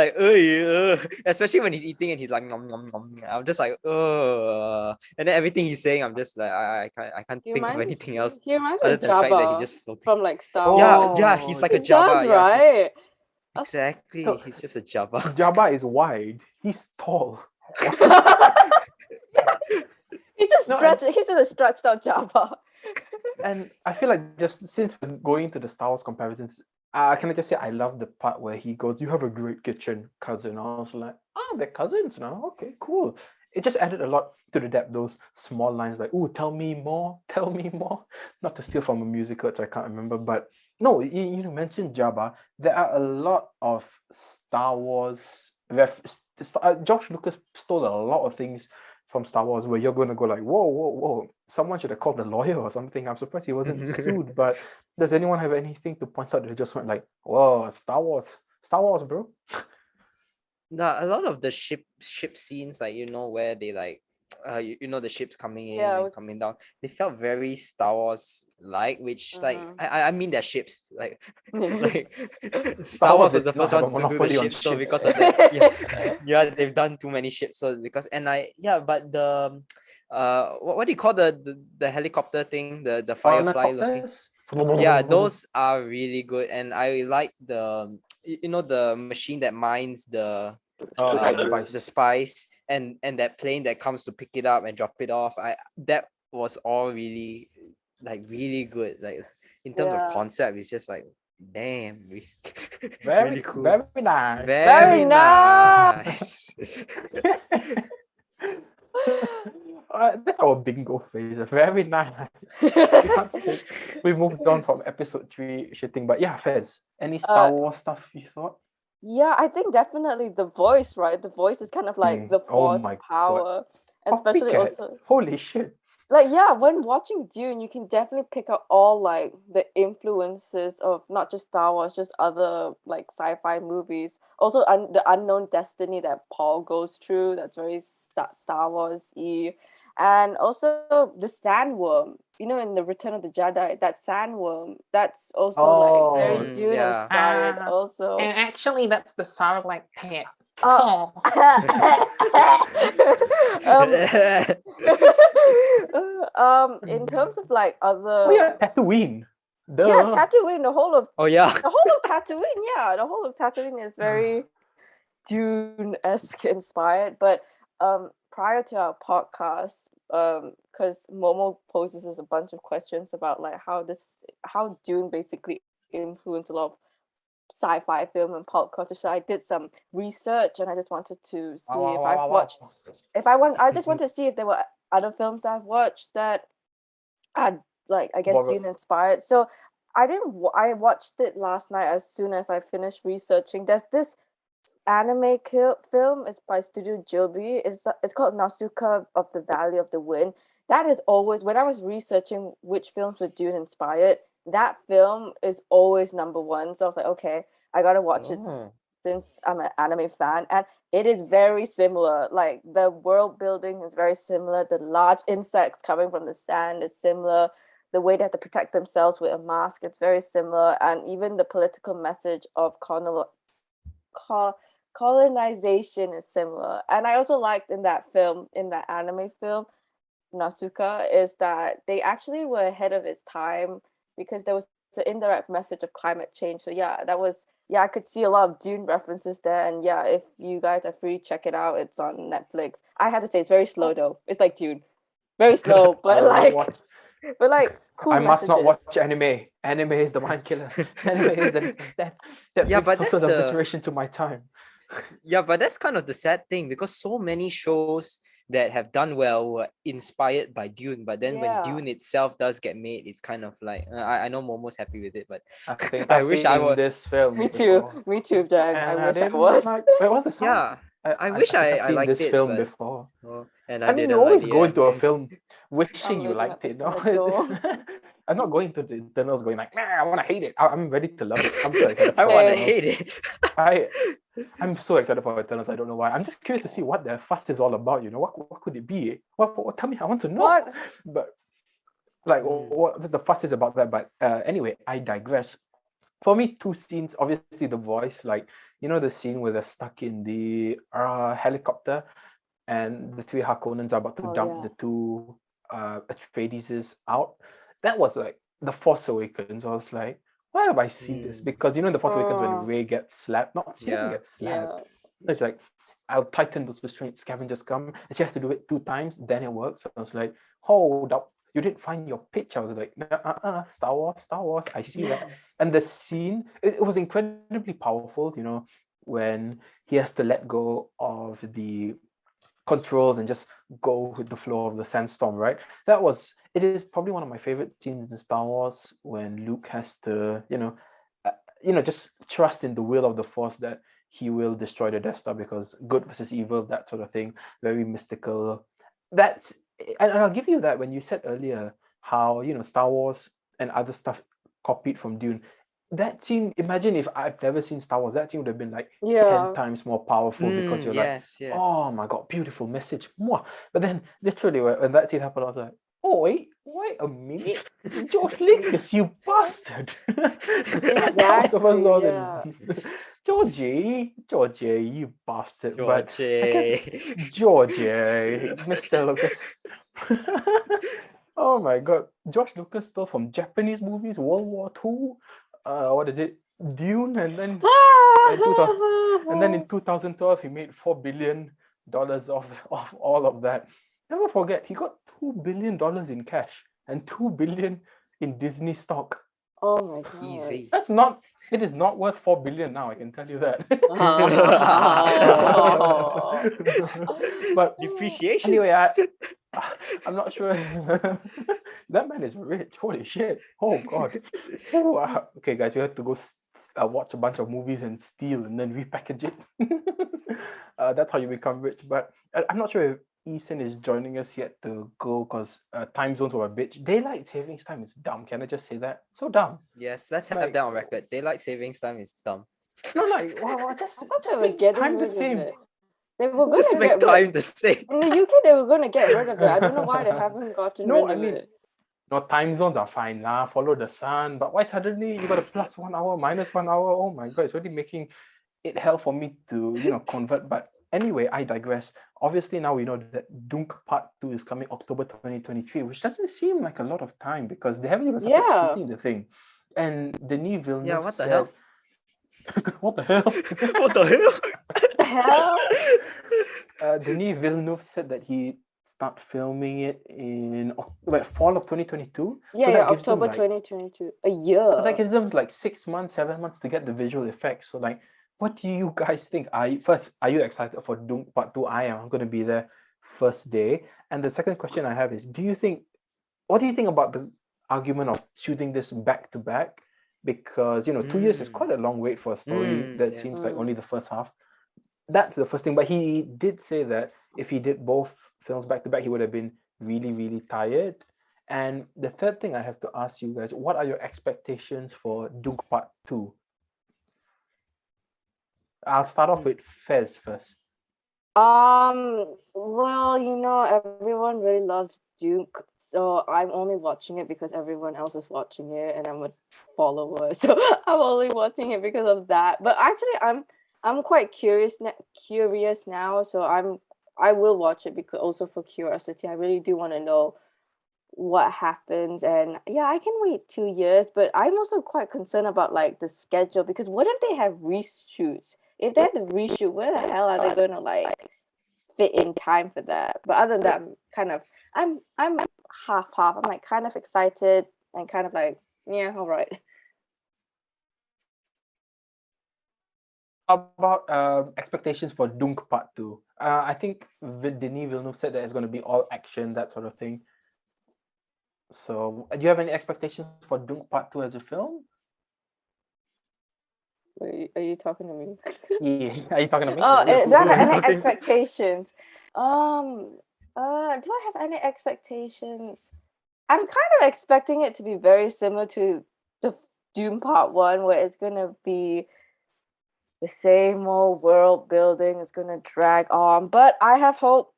yeah. Especially when he's eating and he's like nom nom nom. I'm just like, and then everything he's saying, I'm just like, I can't think of anything else He reminds me other of than the fact that Jabba he's just floating. from, like, Star Wars. Yeah, he's like a He Jabba. does, Yeah, right? exactly. So- He's just a Jabba. Jabba is wide. He's tall. He's just No, stretched. He's just a stretched out Jabba. And I feel like just since we're going to the Star Wars comparisons, can I just say I love the part where he goes, "You have a great kitchen, cousin." I was like, they're cousins now. Okay, cool. It just added a lot to the depth. Those small lines like, "Ooh, tell me more, tell me more." Not to steal from a musical, which I can't remember, but no, you mentioned Jabba. There are a lot of Star Wars. George Lucas stole a lot of things from Star Wars where you're going to go like, whoa, someone should have called a lawyer or something. I'm surprised he wasn't sued. But does anyone have anything to point out that just went like, whoa, Star Wars, bro? No, a lot of the ship scenes, like where they like you know the ships coming in Yeah, and coming down, they felt very Star Wars like, which like I mean they're ships, like like Star Wars was the first one to do the ships, so because of that, yeah, they've done too many ships, so because but the what do you call the helicopter thing, the Firefly looking, yeah, those are really good, and I like the the machine that mines the spice and that plane that comes to pick it up and drop it off. That was all really really good. Like in terms of concept, it's just like damn, very really cool. Very nice. Very nice. That's our bingo phrase. Very nice. We moved on from episode 3 shitting, but yeah, Fez, any Star Wars stuff you thought? Yeah, I think definitely the voice, right? The voice is kind of like the force power, especially also. Holy shit! Like, yeah, when watching Dune, you can definitely pick up all like the influences of not just Star Wars, just other like sci-fi movies. Also, the unknown destiny that Paul goes through, that's very Star Wars-y. And also the sandworm, in the Return of the Jedi, that sandworm, that's also like very Dune inspired also. And actually, that's the Sarlacc pit. um, in terms of like other, Oh yeah, Tatooine. Duh. yeah, Tatooine, the whole of Tatooine, yeah, the whole of Tatooine is very Dune-esque inspired. But prior to our podcast, because Momo poses us a bunch of questions about like how Dune basically influenced a lot of sci-fi film and pop culture. So I did some research, and I just wanted to see if I've watched. I just wanted to see if there were other films I've watched that are like, I guess, Dune inspired. So I didn't. I watched it last night as soon as I finished researching. There's this anime film. It's by Studio Ghibli. It's called Nausicaa of the Valley of the Wind. That is always, when I was researching which films were Dune inspired, that film is always number one. So I was like, okay, I gotta watch it since I'm an anime fan. And it is very similar. Like the world building is very similar. The large insects coming from the sand is similar. The way they have to protect themselves with a mask, it's very similar. And even the political message of colonization is similar. And I also liked in that anime film, Nausicaa, is that they actually were ahead of its time because there was an indirect message of climate change. So I could see a lot of Dune references there. And yeah, if you guys are free, check it out. It's on Netflix. I have to say, it's very slow though. It's like Dune, very slow, but cool. I must not watch anime. Anime is the mind killer. Anime is that brings total obliteration to my time. Yeah, but that's kind of the sad thing, because so many shows that have done well were inspired by Dune, but then when Dune itself does get made, it's kind of like I know Momo's happy with it, but I think I wish I was this film. Me too, Jang. I wish I was. Wait, what's the song? Yeah, I wish I liked this film but, before. And I mean, you always go into a film wishing you living liked it. upside No? I'm not going to the internals going like, I want to hate it. I'm ready to love it. I'm so excited. I want to hate it. I'm so excited for Eternals. I don't know why. I'm just curious to see what the fuss is all about. You know, what could it be? What tell me. I want to know. What? But like, what the fuss is about that? But anyway, I digress. For me, two scenes. Obviously, the voice. Like, you know, the scene where they're stuck in the helicopter, and the three Harkonnens are about to dump the two Atreides out. That was like the Force Awakens. I was like, why have I seen this? Because you know, in the Force Awakens, when Rey gets slapped, she doesn't get slapped. It's like, I'll tighten those restraints, scavengers come, and she has to do it 2 times, then it works. So I was like, hold up, you didn't find your pitch. I was like, Star Wars, I see that. And the scene, it was incredibly powerful, you know, when he has to let go of the controls and just go with the flow of the sandstorm, right? It is probably one of my favorite scenes in Star Wars, when Luke has to, just trust in the will of the Force that he will destroy the Death Star, because good versus evil, that sort of thing, very mystical. And I'll give you that when you said earlier how, Star Wars and other stuff copied from Dune. That scene, imagine if I've never seen Star Wars, that scene would have been like 10 times more powerful, because you're like, oh my God, beautiful message. Mwah. But then literally when that scene happened, I was like, oh, wait a minute. George Lucas, you bastard. Exactly, Georgie, you bastard. But I guess Georgie, Mr. Lucas. Oh my God. George Lucas stole from Japanese movies, World War II. What is it? Dune, and then in 2012 he made $4 billion of all of that. Never forget, he got $2 billion in cash and $2 billion in Disney stock. Oh my God! Easy. It is not worth $4 billion now. I can tell you that. But depreciation. Anyway, I'm not sure. That man is rich. Holy shit! Oh God. Okay, guys, we have to go watch a bunch of movies and steal and then repackage it. That's how you become rich. But I'm not sure if Eason is joining us yet to go, because time zones were a bitch. Daylight savings time is dumb. Can I just say that? So dumb. Yes, let's have that on record. Daylight savings time is dumb. No, just time the same. They were going to make time the same. In the UK, they were going to get rid of it. I don't know why they haven't gotten rid of it. No, time zones are fine now. Follow the sun. But why suddenly you got a +1 hour, -1 hour? Oh my God, it's already making it hell for me to convert. But anyway, I digress. Obviously, now we know that Dune Part 2 is coming October 2023, which doesn't seem like a lot of time because they haven't even started shooting the thing. And Denis Villeneuve what the said, hell? what the hell? What the hell? The hell? Denis Villeneuve said that he start filming it in fall of 2022. Yeah, so that gives October them 2022. A year. So that gives them like 6 months, 7 months to get the visual effects. So like, what do you guys think? Are you excited for Dune Part 2? I am. I'm going to be there first day. And the second question I have is, what do you think about the argument of shooting this back to back? Because 2 years is quite a long wait for a story that seems like only the first half. That's the first thing. But he did say that if he did both films back to back, he would have been really, really tired. And the third thing I have to ask you guys, what are your expectations for Dune Part 2? I'll start off with Fezzz first. Well, everyone really loves Duke, so I'm only watching it because everyone else is watching it, and I'm a follower, so I'm only watching it because of that. But actually, I'm quite curious now, so I will watch it because also for curiosity. I really do want to know what happens, and yeah, I can wait 2 years, but I'm also quite concerned about like the schedule, because what if they have reshoots? If they have to reshoot, where the hell are they gonna like fit in time for that? But other than that, I'm half. I'm like kind of excited and kind of like, yeah, all right. How about expectations for Dune Part 2? I think Denis Villeneuve said that it's going to be all action, that sort of thing. So, do you have any expectations for Dune Part 2 as a film? Are you talking to me? Yeah, are you talking to me? Oh, Yes. do I have any expectations? Do I have any expectations? I'm kind of expecting it to be very similar to the Dune Part 1, where it's gonna be the same old world building. It's gonna drag on, but I have hope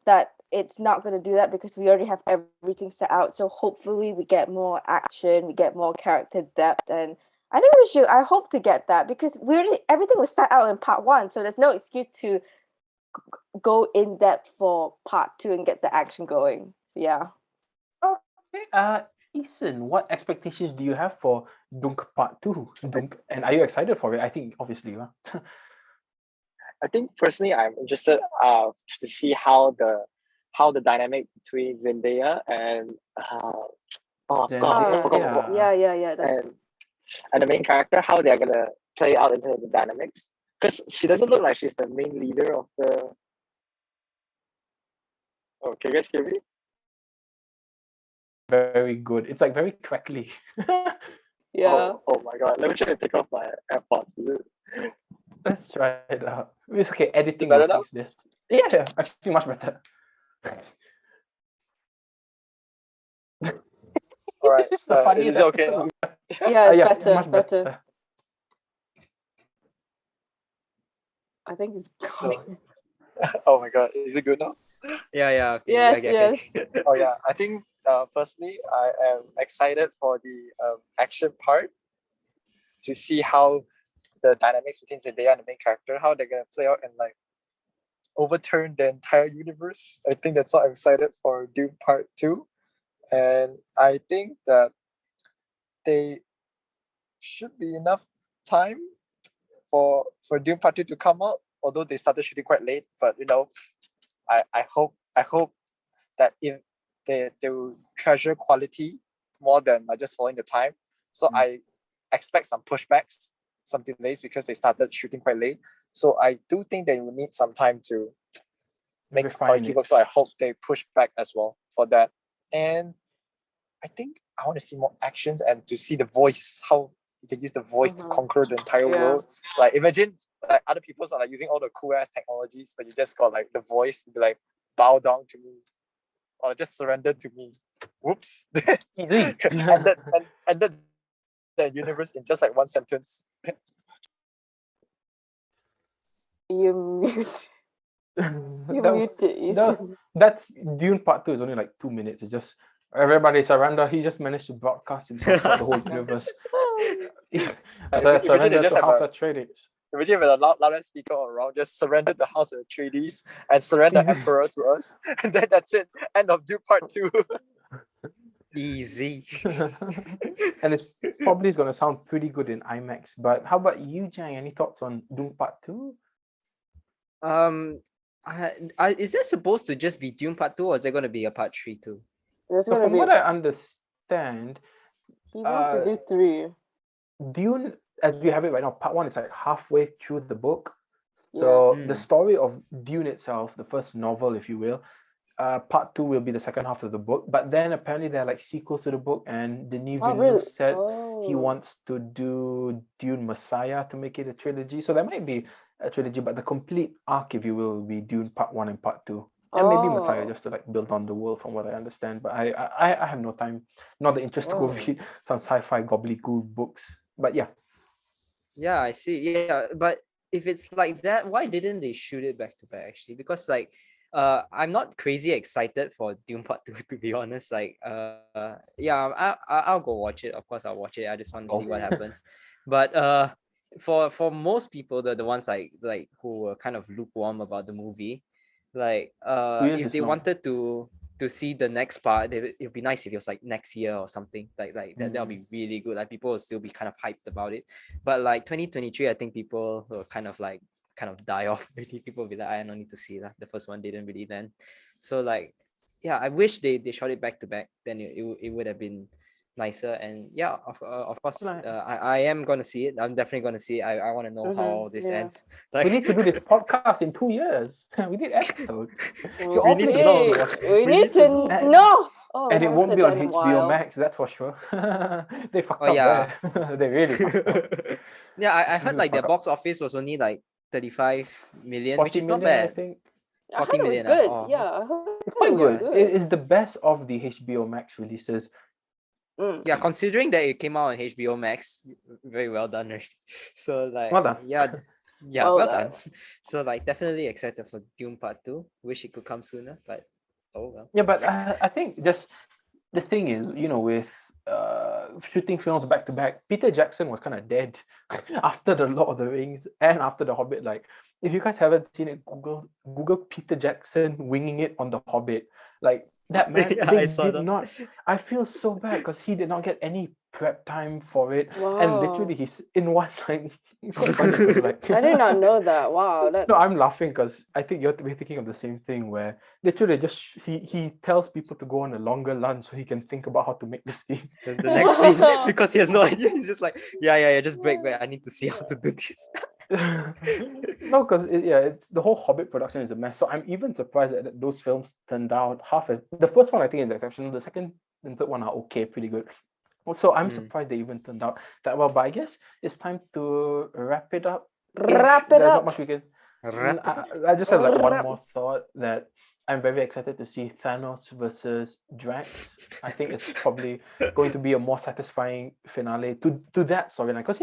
that it's not gonna do that, because we already have everything set out. So hopefully we get more action, we get more character depth, and I hope to get that, because everything was set out in Part 1, so there's no excuse to go in depth for Part 2 and get the action going. Yeah. Okay. Eason, what expectations do you have for Dune Part 2? And are you excited for it? I think obviously, huh? I think personally, I'm interested to see how the dynamic between Zendaya and Yeah. And the main character, how they're gonna play out into the dynamics, because she doesn't look like she's the main leader of the. Oh, can you guys hear me? Very good. It's like very crackly. Yeah. Oh my god! Let me try to take off my AirPods. Is it? Let's try it out. It's okay. Editing better will fix this. Yeah, actually much better. All right. This is the funniest is it okay episode now? Yeah, it's yeah, much better. I think it's gone. Oh my god! Is it good now? Yeah. Okay. Yes. Oh yeah, I think personally I am excited for the action part, to see how the dynamics between Zendaya and the main character, how they're gonna play out and like overturn the entire universe. I think that's what I'm excited for Dune Part 2. And I think that they should be enough time for Dune Part 2 to come out, although they started shooting quite late. But I hope that if they will treasure quality more than just following the time. So I expect some pushbacks, some delays, because they started shooting quite late. So I do think they will need some time to make the quality work. So I hope they push back as well for that. And I think I want to see more actions and to see the voice, how you can use the voice to conquer the entire world. Like imagine like other people are like using all the cool ass technologies, but you just got like the voice to be like, bow down to me, or just surrender to me. Whoops. ended the universe in just like one sentence. You muted. That's Dune Part 2 is only like 2 minutes. It's just everybody surrender. He just managed to broadcast himself throughout the whole universe. Surrender to House of Atreides. Imagine if a loud speaker around just surrendered the House of Atreides and surrender Emperor to us, and then that's it. End of Dune Part 2. Easy. And it's probably going to sound pretty good in IMAX. But how about you, Jang? Any thoughts on Dune Part 2? Is there supposed to just be Dune Part 2, or is there going to be a Part 3 too? There's So gonna from be. what I understand, He wants to do 3. Dune, as we have it right now, Part 1 is like halfway through the book. Yeah. So the story of Dune itself, the first novel, if you will, Part 2 will be the second half of the book. But then apparently there are like sequels to the book, and Denis Villeneuve really? said he Oh. wants to do Dune Messiah to make it a trilogy. So there might be a trilogy, but the complete arc, if you will be Dune Part 1 and Part 2. And maybe Messiah Oh. just to like build on the world, from what I understand. But I have no time, not the interest to go Oh. read some sci-fi gobbledygook books. But yeah. Yeah, I see. Yeah, but if it's like that, why didn't they shoot it back to back actually? Because like I'm not crazy excited for Dune Part 2 to be honest. Like yeah, I'll go watch it. Of course I'll watch it. I just want to see what happens. But for most people, the ones like who were kind of lukewarm about the movie, like years if is they long. wanted to see the next part, it'd be nice if it was like next year or something like that'll be really good. Like people will still be kind of hyped about it. But like 2023, I think people will kind of die off. Maybe people will be like, I don't need to see that. The first one didn't really land. So like, yeah, I wish they shot it back to back. Then it would have been nicer. And yeah, of course, I am gonna see it. I'm definitely gonna see it. I want to know how this ends. Like, We need to do this podcast in 2 years. We need episodes. We need to know. We need to know. Oh, And I it haven't won't said be that on in a HBO while. Max, that's for sure. They fucked Oh, up yeah. there. They really fucked up. yeah, I heard Really like their fuck up. box office was only like 35 million, 40 which is not million, I bad. think. I heard 40 it was million. good. Oh. Yeah, I heard It's it quite was good. good. It's the best of the HBO Max releases. Yeah, considering that it came out on HBO Max, very well done. Right? So like, Well done. yeah, Well well done. done. So like, definitely excited for Dune Part 2. Wish it could come sooner, but oh well. Yeah, but I think just the thing is, with shooting films back to back, Peter Jackson was kind of dead after the Lord of the Rings and after the Hobbit. Like, if you guys haven't seen it, Google Peter Jackson winging it on the Hobbit. Like that man, Yeah, they I saw did that. not. I feel so bad because he did not get any prep time for it, and Wow. literally he's in one line. It's quite funny 'cause, like, I did not know that. Wow, that's No, I'm laughing because I think we're thinking of the same thing where literally just he tells people to go on a longer lunch so he can think about how to make the scene. The next scene, because he has no idea. He's just like, yeah, just break. I need to see how to do this. No, because it's the whole Hobbit production is a mess. So I'm even surprised that those films turned out half as the first one I think is exceptional. The second and third one are okay, pretty good. So I'm surprised they even turned out that well. But I guess it's time to wrap it up. Wrap it There's up. not much we can. I just have like one more thought that I'm very excited to see Thanos versus Drax. I think it's probably going to be a more satisfying finale to that storyline because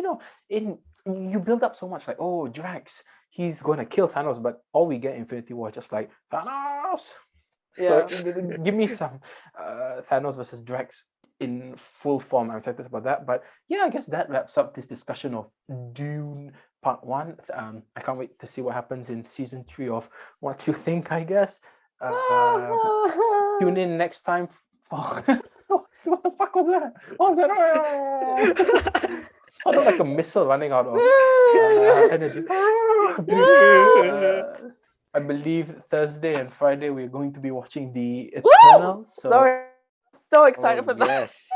you build up so much like, oh, Drax, he's going to kill Thanos, but all we get in Infinity War is just like Thanos. Yeah. So, give me some Thanos versus Drax in full form. I'm excited about that. But yeah, I guess that wraps up this discussion of Dune Part 1. I can't wait to see what happens in Season 3 of What You Think, I guess. Tune in next time for... What the fuck was that? What was that? I look like a missile running out of energy. I believe Thursday and Friday we're going to be watching the Eternals. So excited for that. Yes.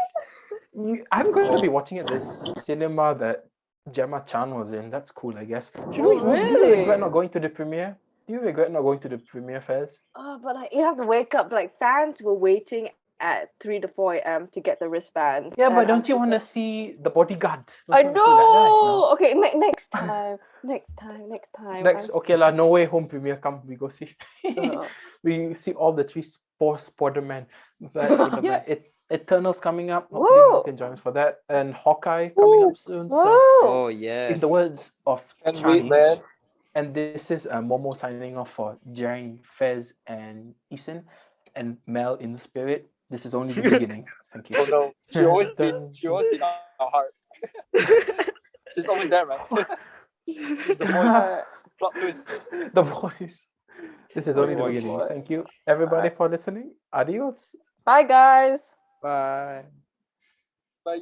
I'm going to be watching it this cinema that Gemma Chan was in. That's cool, I guess. Do you regret not going to the premiere? Do you regret not going to the premiere, Fezzz? Oh, but like, you have to wake up. Like fans were waiting at 3 to 4 a.m. to get the wristbands. Yeah, but and don't you want to see the bodyguard? I know. Okay, next time. Okay, No Way Home premiere. Come, we go see. We see all the 3 Spider-Man. But yeah, Eternals coming up. Hopefully, you can join us for that. And Hawkeye coming up soon. So, oh yes. in the words of Can't Chinese. wait, man. And this is Momo signing off for Jang, Fezzz, and Eason, and Mel in spirit. This is only the beginning. Thank you. Oh no, she always been our heart. She's always there, man. She's the voice. Plot twist. The voice. This is only the voice. beginning. Thank you, everybody, for listening. Adios. Bye, guys. Bye. Bye.